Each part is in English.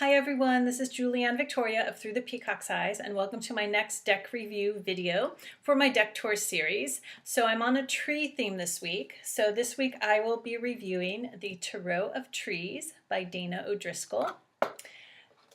Hi everyone, this is Julianne Victoria of Through the Peacock's Eyes, and welcome to my next deck review video for my deck tour series. So I'm on a tree theme this week. So this week I will be reviewing the Tarot of Trees by Dana O'Driscoll,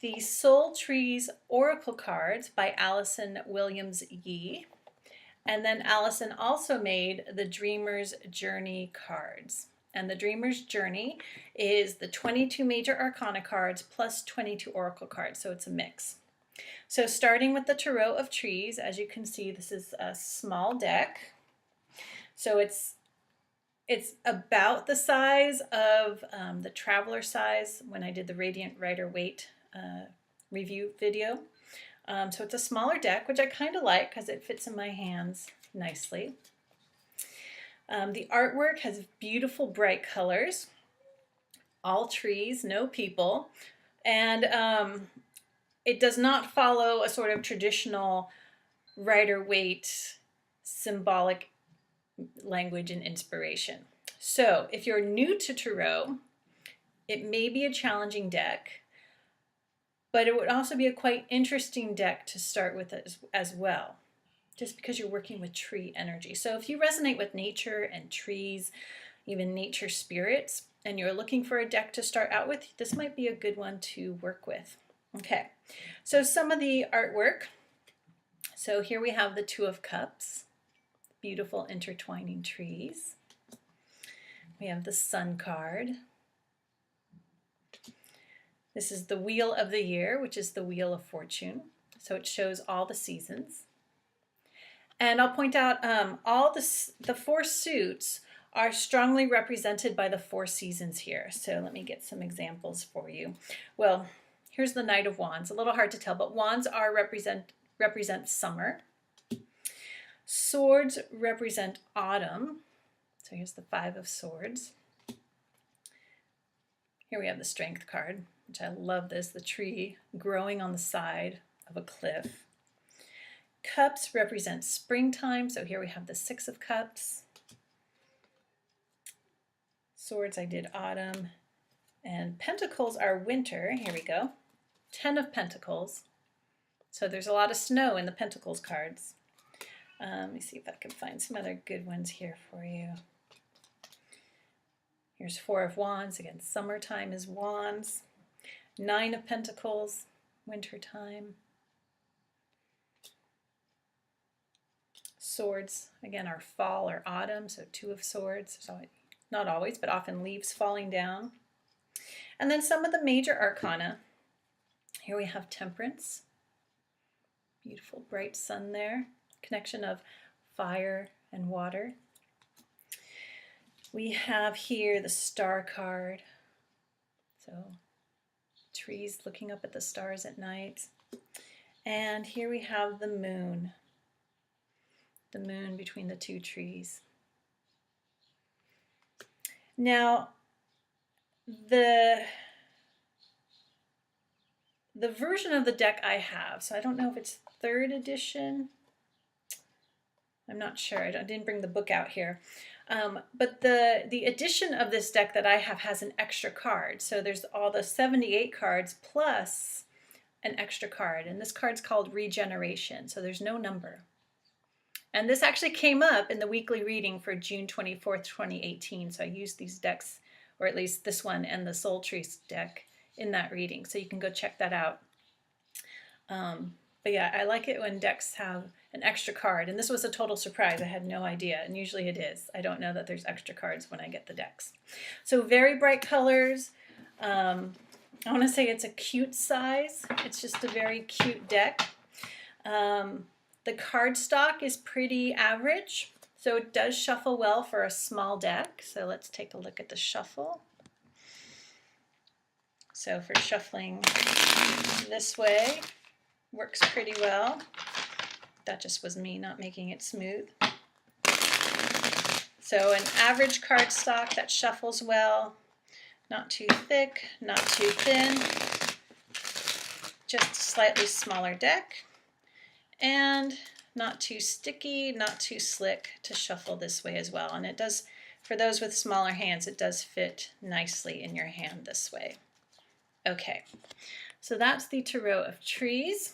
the Soul Trees Oracle cards by Allison Williams Yee, and then Allison also made the Dreamer's Journey cards. And the Dreamer's Journey is the 22 major arcana cards plus 22 oracle cards, so it's a mix. So starting with the Tarot of Trees, as you can see, this is a small deck. So it's about the size of the Traveler size when I did the Radiant Rider-Waite review video. So it's a smaller deck, which I kind of like because it fits in my hands nicely. The artwork has beautiful bright colors, all trees, no people, and it does not follow a sort of traditional Rider-Waite symbolic language and inspiration. So if you're new to Tarot, it may be a challenging deck, but it would also be a quite interesting deck to start with as well, just because you're working with tree energy. So if you resonate with nature and trees, even nature spirits, and you're looking for a deck to start out with, this might be a good one to work with. Okay, so some of the artwork. So here we have the Two of Cups, beautiful intertwining trees. We have the Sun card. This is the Wheel of the Year, which is the Wheel of Fortune. So it shows all the seasons. And I'll point out all the four suits are strongly represented by the four seasons here. So let me get some examples for you. Well, here's the Knight of Wands. A little hard to tell, but wands are represent summer. Swords represent autumn. So here's the Five of Swords. Here we have the Strength card, which I love this, the tree growing on the side of a cliff. Cups represent springtime, so here we have the Six of Cups. Swords, I did autumn. And Pentacles are winter, here we go. 10 of Pentacles. So there's a lot of snow in the Pentacles cards. Let me see if I can find some other good ones here for you. Here's Four of Wands, again, summertime is wands. 9 of Pentacles, wintertime. Swords, again, are fall or autumn, so Two of Swords, so not always, but often leaves falling down. And then some of the major arcana. Here we have Temperance, beautiful bright sun there, connection of fire and water. We have here the Star card, so trees looking up at the stars at night. And here we have the moon between the two trees. Now, the version of the deck I have, so I don't know if it's 3rd edition. I'm not sure. I didn't bring the book out here. But the edition of this deck that I have has an extra card. So there's all the 78 cards plus an extra card. And this card's called Regeneration. So there's no number. And this actually came up in the weekly reading for June 24th, 2018. So I used these decks, or at least this one and the Soul Trees deck in that reading. So you can go check that out. But yeah, I like it when decks have an extra card. And this was a total surprise. I had no idea. And usually it is. I don't know that there's extra cards when I get the decks. So very bright colors. I want to say it's a cute size. It's just a very cute deck. The card stock is pretty average, so it does shuffle well for a small deck. So let's take a look at the shuffle. So for shuffling this way, works pretty well. That just was me not making it smooth. So an average card stock that shuffles well, not too thick, not too thin, just a slightly smaller deck. And not too sticky, not too slick to shuffle this way as well. And it does, for those with smaller hands, it does fit nicely in your hand this way. Okay, So that's the Tarot of Trees.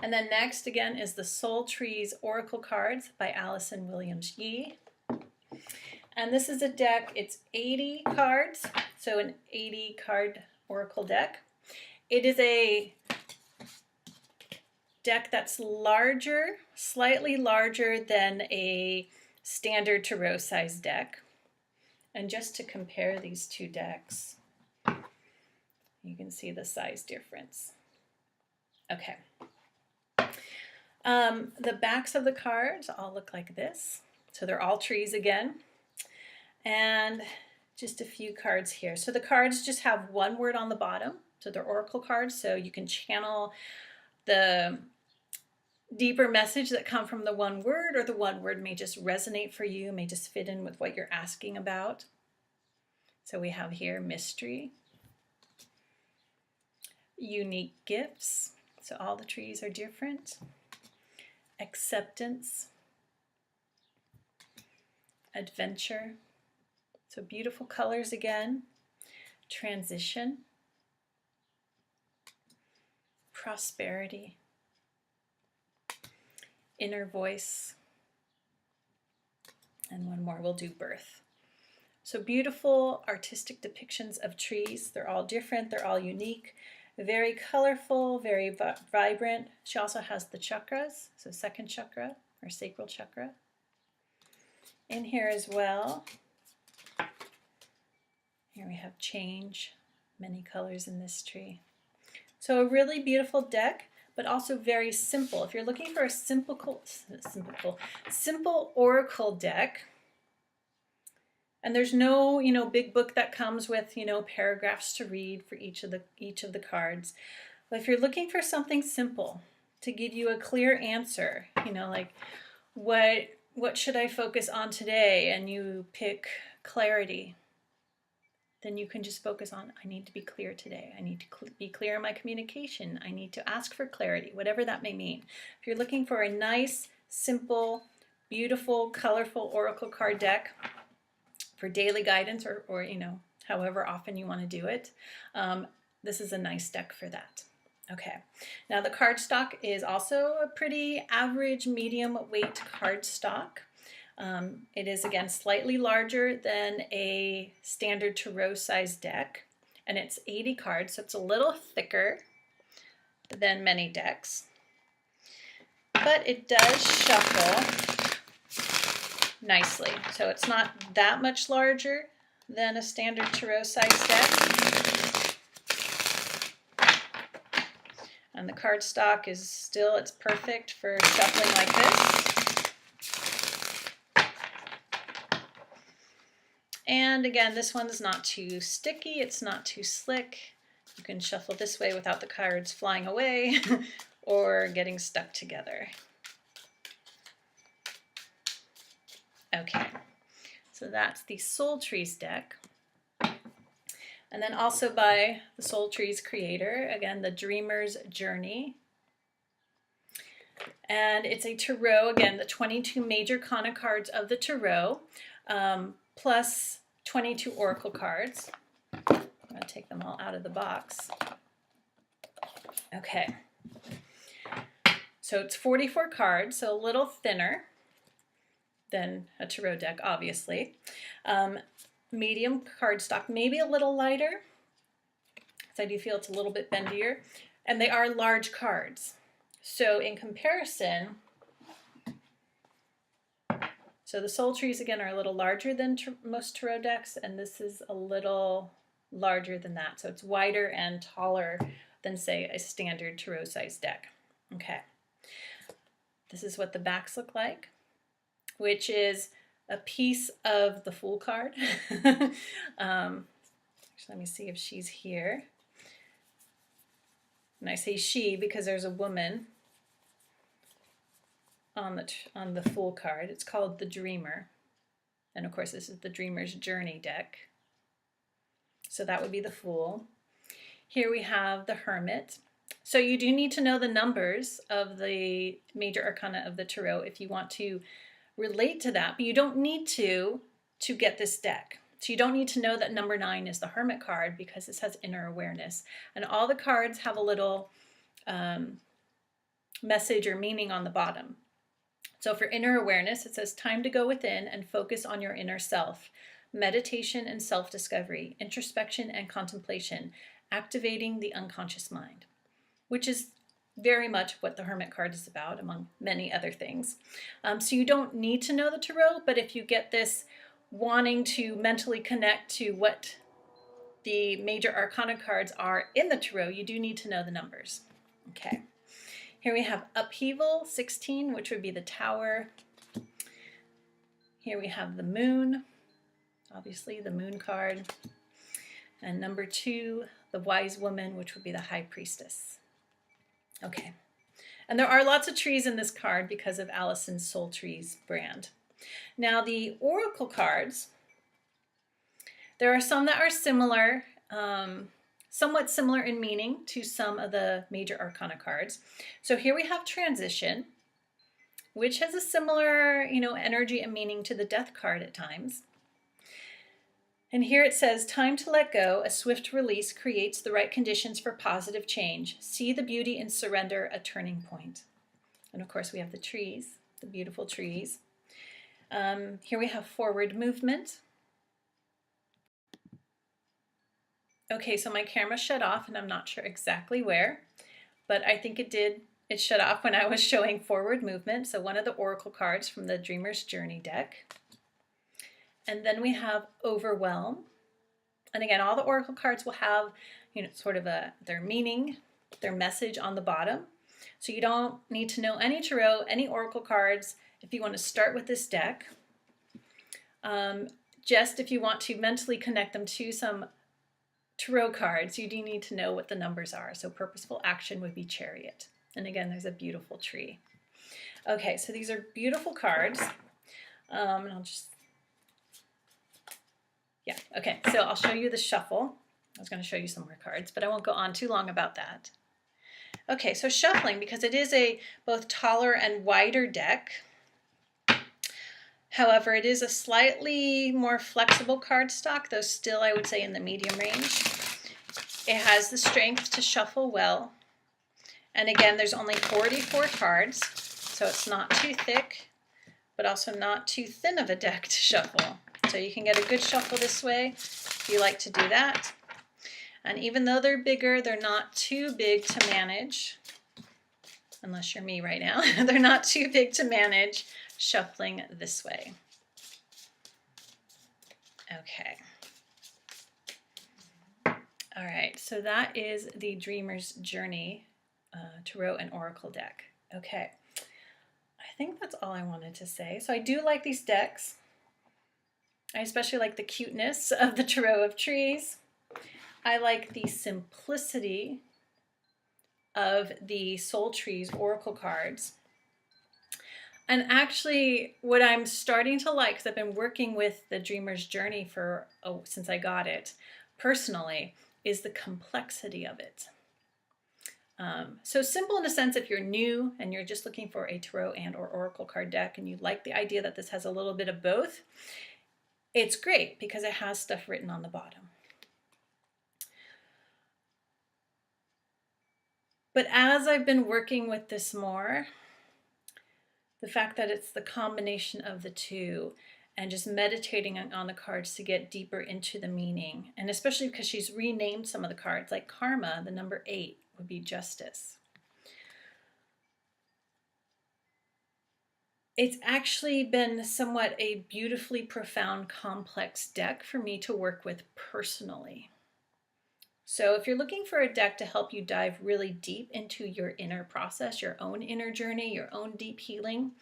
And then next again is the Soul Trees Oracle Cards by Allison Williams Yee. And this is a deck, it's 80 cards, so an 80 card Oracle deck. It is a deck that's larger, slightly larger than a standard tarot size deck. And just to compare these two decks, you can see the size difference. Okay. The backs of the cards all look like this. So they're all trees again. And just a few cards here. So the cards just have one word on the bottom. So they're oracle cards, so you can channel the deeper message that come from the one word, or the one word may just resonate for you, may just fit in with what you're asking about. So we have here mystery, unique gifts, so all the trees are different, acceptance, adventure, so beautiful colors again, transition, prosperity, inner voice, and one more, we'll do birth. So beautiful artistic depictions of trees. They're all different, they're all unique, very colorful, very vibrant. She also has the chakras, so second chakra or sacral chakra in here as well. Here we have change, many colors in this tree. So a really beautiful deck, but also very simple. If you're looking for a simple oracle deck, and there's no, big book that comes with, paragraphs to read for each of the cards. But if you're looking for something simple to give you a clear answer, like what should I focus on today? And you pick clarity, then you can just focus on, I need to be clear today. I need to be clear in my communication. I need to ask for clarity, whatever that may mean. If you're looking for a nice, simple, beautiful, colorful oracle card deck for daily guidance, or however often you want to do it, this is a nice deck for that. Okay, now the cardstock is also a pretty average medium weight cardstock. It is again slightly larger than a standard tarot size deck, and it's 80 cards, so it's a little thicker than many decks, but it does shuffle nicely. So it's not that much larger than a standard tarot size deck. And the cardstock is still, it's perfect for shuffling like this. And again, this one's not too sticky, it's not too slick. You can shuffle this way without the cards flying away or getting stuck together. Okay, so that's the Soul Trees deck. And then also by the Soul Trees creator, again, the Dreamer's Journey. And it's a tarot, again, the 22 major kana cards of the tarot, plus 22 oracle cards. I'm going to take them all out of the box. Okay. So it's 44 cards, so a little thinner than a tarot deck, obviously. Medium cardstock, maybe a little lighter, because I do feel it's a little bit bendier. And they are large cards. So in comparison, so the Soul Trees, again, are a little larger than most tarot decks, and this is a little larger than that. So it's wider and taller than, say, a standard tarot size deck. Okay. This is what the backs look like, which is a piece of the Fool card. Actually, let me see if she's here. And I say she because there's a woman on the Fool card. It's called the Dreamer. And of course, this is the Dreamer's Journey deck. So that would be the Fool. Here we have the Hermit. So you do need to know the numbers of the major arcana of the tarot if you want to relate to that, but you don't need to get this deck. So you don't need to know that number 9 is the Hermit card because this has inner awareness. And all the cards have a little message or meaning on the bottom. So for inner awareness, it says time to go within and focus on your inner self. Meditation and self-discovery, introspection and contemplation, activating the unconscious mind, which is very much what the Hermit card is about, among many other things. So you don't need to know the tarot, but if you get this wanting to mentally connect to what the major arcana cards are in the tarot, you do need to know the numbers. Okay. Here we have upheaval, 16, which would be the Tower. Here we have the Moon, obviously the Moon card. And number 2, the Wise Woman, which would be the High Priestess. Okay. And there are lots of trees in this card because of Allison's Soul Trees brand. Now the Oracle cards, there are some that are similar, somewhat similar in meaning to some of the major arcana cards. So here we have Transition, which has a similar, energy and meaning to the Death card at times. And here it says, time to let go, a swift release creates the right conditions for positive change. See the beauty in surrender, a turning point. And of course we have the trees, the beautiful trees. Here we have forward movement. Okay, so my camera shut off and I'm not sure exactly where, but I think it shut off when I was showing forward movement. So one of the Oracle cards from the Dreamer's Journey deck. And then we have Overwhelm. And again, all the Oracle cards will have, sort of their meaning, their message on the bottom. So you don't need to know any tarot, any Oracle cards if you want to start with this deck. Just if you want to mentally connect them to some tarot cards, you do need to know what the numbers are. So purposeful action would be Chariot. And again, there's a beautiful tree. Okay, so these are beautiful cards. And I'll just, okay, so I'll show you the shuffle. I was going to show you some more cards, but I won't go on too long about that. Okay, so shuffling, because it is a both taller and wider deck. However, it is a slightly more flexible cardstock, though still I would say in the medium range. It has the strength to shuffle well. And again, there's only 44 cards, so it's not too thick, but also not too thin of a deck to shuffle. So you can get a good shuffle this way if you like to do that. And even though they're bigger, they're not too big to manage, unless you're me right now. They're not too big to manage shuffling this way. Okay. All right, so that is the Dreamer's Journey Tarot and Oracle deck. Okay, I think that's all I wanted to say. So I do like these decks. I especially like the cuteness of the Tarot of Trees. I like the simplicity of the Soul Trees Oracle cards. And actually, what I'm starting to like, because I've been working with the Dreamer's Journey since I got it personally, is the complexity of it. So simple in a sense if you're new and you're just looking for a tarot and or oracle card deck and you like the idea that this has a little bit of both, it's great because it has stuff written on the bottom. But as I've been working with this more, the fact that it's the combination of the two and just meditating on the cards to get deeper into the meaning, and especially because she's renamed some of the cards, like Karma, the number 8 would be Justice. It's actually been somewhat a beautifully profound, complex deck for me to work with personally. So if you're looking for a deck to help you dive really deep into your inner process, your own inner journey, your own deep healing,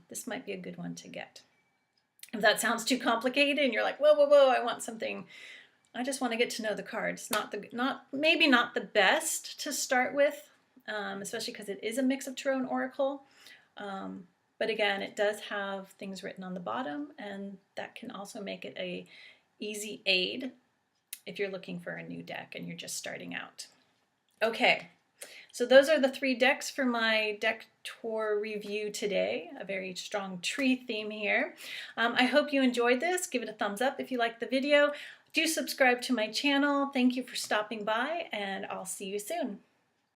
this might be a good one to get. If that sounds too complicated and you're like, whoa, whoa, whoa, I want something, I just want to get to know the cards. Maybe not the best to start with, especially because it is a mix of tarot and oracle. But again, it does have things written on the bottom, and that can also make it a easy aid if you're looking for a new deck and you're just starting out. Okay, So those are the 3 decks for my deck tour review today. A very strong tree theme here. I hope you enjoyed this. Give it a thumbs up if you liked the video. Do subscribe to my channel. Thank you for stopping by, and I'll see you soon.